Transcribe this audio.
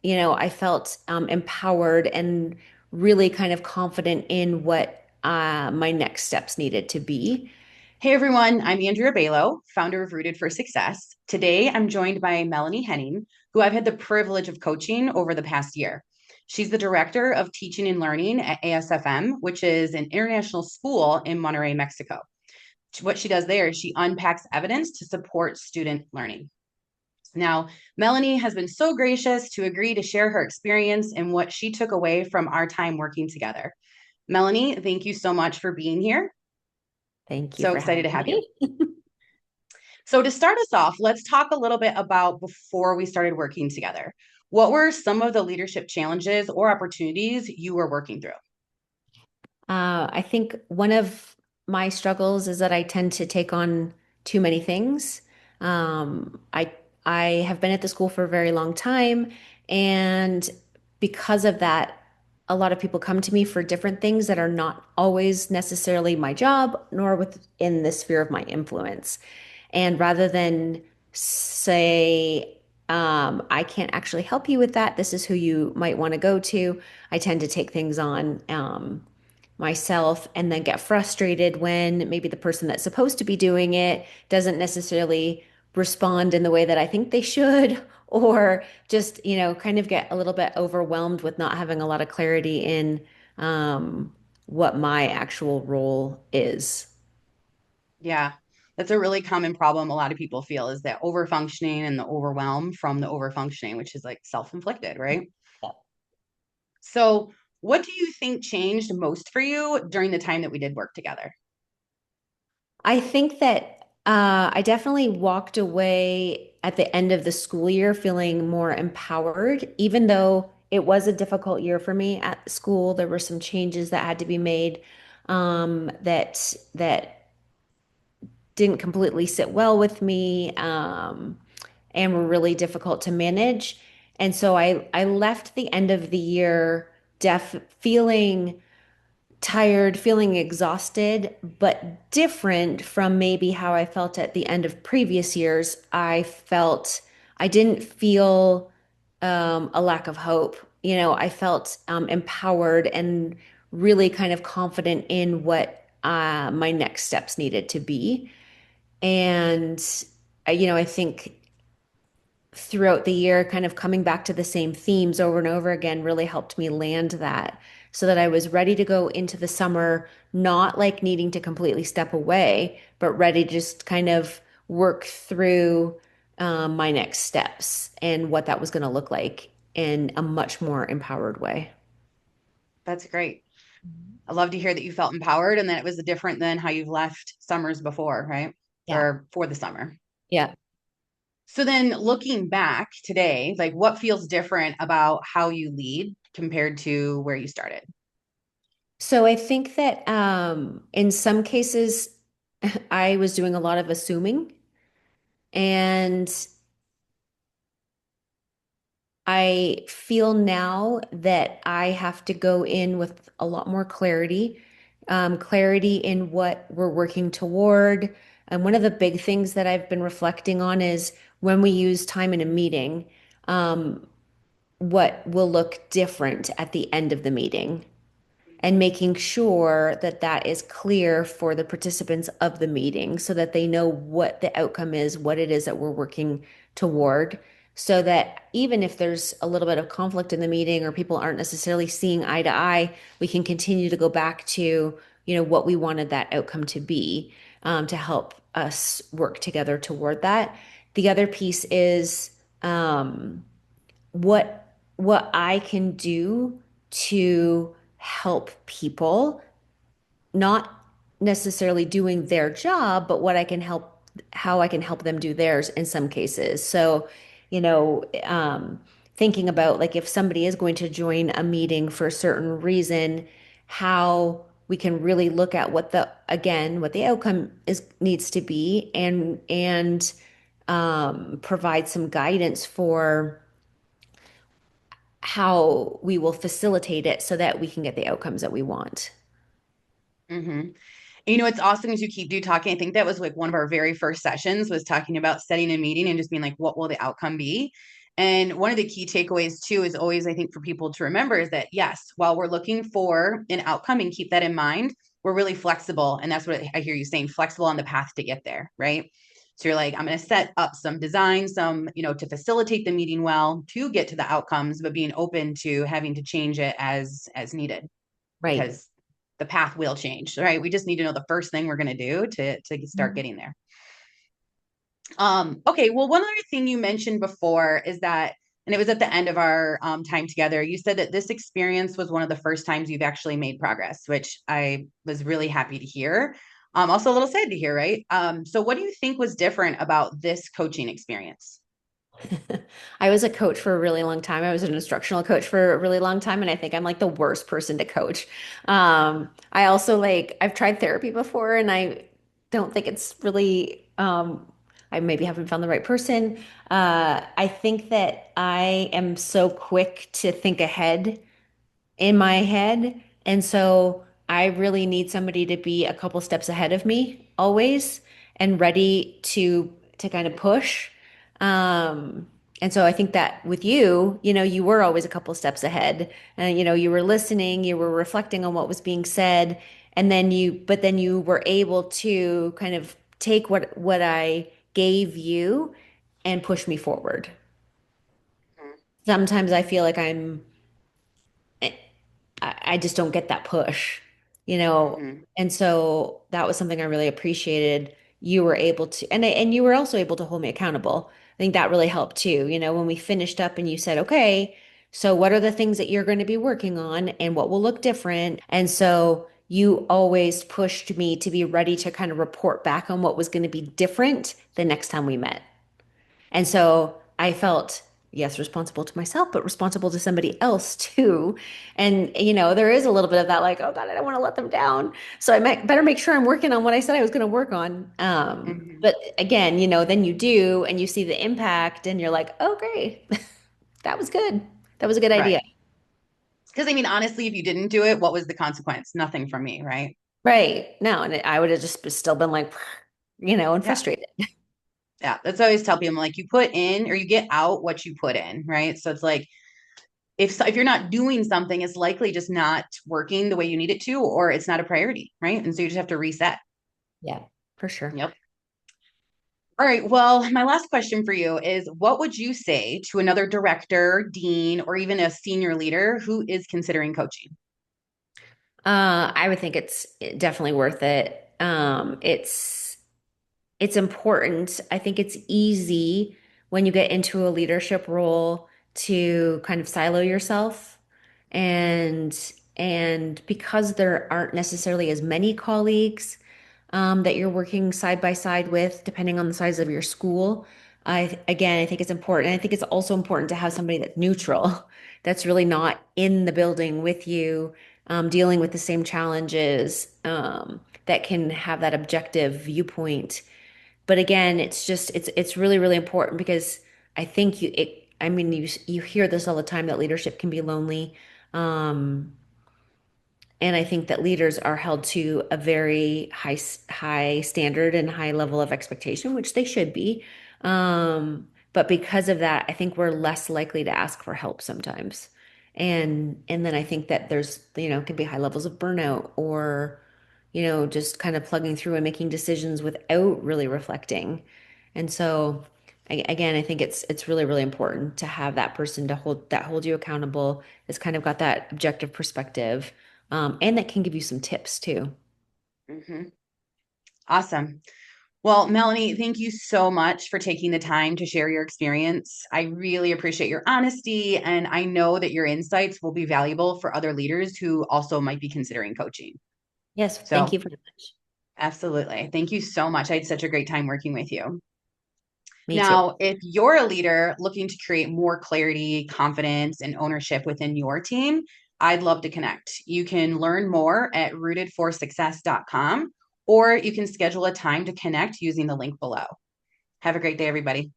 I felt empowered and really kind of confident in what my next steps needed to be. Hey everyone, I'm Andrea Baillo, founder of Rooted for Success. Today I'm joined by Melanie Henning, who I've had the privilege of coaching over the past year. She's the director of teaching and learning at ASFM, which is an international school in Monterrey, Mexico. What she does there is she unpacks evidence to support student learning. Now, Melanie has been so gracious to agree to share her experience and what she took away from our time working together. Melanie, thank you so much for being here. Thank you So for excited to having have you. me. So, to start us off, let's talk a little bit about before we started working together. What were some of the leadership challenges or opportunities you were working through? I think one of my struggles is that I tend to take on too many things. I have been at the school for a very long time, and because of that, a lot of people come to me for different things that are not always necessarily my job, nor within the sphere of my influence. And rather than say, I can't actually help you with that, this is who you might want to go to, I tend to take things on. Myself and then get frustrated when maybe the person that's supposed to be doing it doesn't necessarily respond in the way that I think they should, or just, kind of get a little bit overwhelmed with not having a lot of clarity in what my actual role is. Yeah, that's a really common problem a lot of people feel is that overfunctioning and the overwhelm from the overfunctioning, which is like self-inflicted, right? So, what do you think changed most for you during the time that we did work together? I think that I definitely walked away at the end of the school year feeling more empowered, even though it was a difficult year for me at school. There were some changes that had to be made that didn't completely sit well with me and were really difficult to manage. And so I left the end of the year feeling tired, feeling exhausted, but different from maybe how I felt at the end of previous years. I didn't feel a lack of hope. I felt empowered and really kind of confident in what my next steps needed to be. And, I think throughout the year, kind of coming back to the same themes over and over again really helped me land that so that I was ready to go into the summer, not like needing to completely step away, but ready to just kind of work through my next steps and what that was going to look like in a much more empowered way. That's great. I love to hear that you felt empowered and that it was different than how you've left summers before, right? Yeah. Or for the summer. Yeah. So then looking back today, like what feels different about how you lead compared to where you started? So I think that in some cases, I was doing a lot of assuming, and I feel now that I have to go in with a lot more clarity, clarity in what we're working toward. And one of the big things that I've been reflecting on is when we use time in a meeting, um, what will look different at the end of the meeting and making sure that that is clear for the participants of the meeting so that they know what the outcome is, what it is that we're working toward, so that even if there's a little bit of conflict in the meeting or people aren't necessarily seeing eye to eye, we can continue to go back to, what we wanted that outcome to be, to help us work together toward that. The other piece is what I can do to help people, not necessarily doing their job, but how I can help them do theirs in some cases. So, thinking about like if somebody is going to join a meeting for a certain reason, how we can really look at what the outcome is needs to be and provide some guidance for how we will facilitate it so that we can get the outcomes that we want. Mm-hmm. You know, it's awesome as you keep do talking. I think that was like one of our very first sessions was talking about setting a meeting and just being like, what will the outcome be? And one of the key takeaways too is always, I think, for people to remember is that yes, while we're looking for an outcome and keep that in mind, we're really flexible. And that's what I hear you saying, flexible on the path to get there, right? So you're like, I'm going to set up some design, to facilitate the meeting well, to get to the outcomes, but being open to having to change it as needed, Right. because the path will change, right? We just need to know the first thing we're going to do to start getting there. Okay, well, one other thing you mentioned before is that, and it was at the end of our time together, you said that this experience was one of the first times you've actually made progress, which I was really happy to hear. Also a little sad to hear, right? So what do you think was different about this coaching experience? I was a coach for a really long time. I was an instructional coach for a really long time, and I think I'm like the worst person to coach. I also I've tried therapy before, and I don't think it's really I maybe haven't found the right person. I think that I am so quick to think ahead in my head. And so I really need somebody to be a couple steps ahead of me always and ready to kind of push. And so I think that with you, you were always a couple steps ahead. And you were listening, you were reflecting on what was being said, and but then you were able to kind of take what I gave you and push me forward. Sometimes I feel like I just don't get that push, you know. Mm-hmm. And so that was something I really appreciated. You were able to, and you were also able to hold me accountable. I think that really helped too. When we finished up and you said, okay, so what are the things that you're going to be working on and what will look different? And so you always pushed me to be ready to kind of report back on what was going to be different the next time we met. And so I felt, yes, responsible to myself, but responsible to somebody else too. And, there is a little bit of that, like, oh God, I don't want to let them down. So better make sure I'm working on what I said I was going to work on. Mm-hmm. But again, then you do, and you see the impact, and you're like, oh, great. That was good. That was a good Right. idea. Because I mean, honestly, if you didn't do it, what was the consequence? Nothing from me, right? Right. No, and I would have just still been like, and Yeah. frustrated. Yeah. That's what I always tell people. I'm like, you put in or you get out what you put in, right? So it's like, if you're not doing something, it's likely just not working the way you need it to, or it's not a priority, right? And so you just have to reset. Yeah, for sure. Yep. All right. Well, my last question for you is what would you say to another director, dean, or even a senior leader who is considering coaching? I would think it's definitely worth it. It's important. I think it's easy when you get into a leadership role to kind of silo yourself and because there aren't necessarily as many colleagues that you're working side by side with, depending on the size of your school. I think it's important. I think it's also important to have somebody that's neutral, that's really not in the building with you, dealing with the same challenges, that can have that objective viewpoint. But again, it's really, really important because I mean, you hear this all the time that leadership can be lonely. Um, and I think that leaders are held to a very high standard and high level of expectation, which they should be. But because of that, I think we're less likely to ask for help sometimes. And then I think that there's, can be high levels of burnout or, just kind of plugging through and making decisions without really reflecting. And so again, I think it's really, really important to have that person to hold you accountable, has kind of got that objective perspective, and that can give you some tips too. Mm-hmm. Awesome. Well, Melanie, thank you so much for taking the time to share your experience. I really appreciate your honesty, and I know that your insights will be valuable for other leaders who also might be considering coaching. Yes, thank So, you very much. absolutely. Thank you so much. I had such a great time working with you. Me too. Now, if you're a leader looking to create more clarity, confidence, and ownership within your team, I'd love to connect. You can learn more at rootedforsuccess.com, or you can schedule a time to connect using the link below. Have a great day, everybody.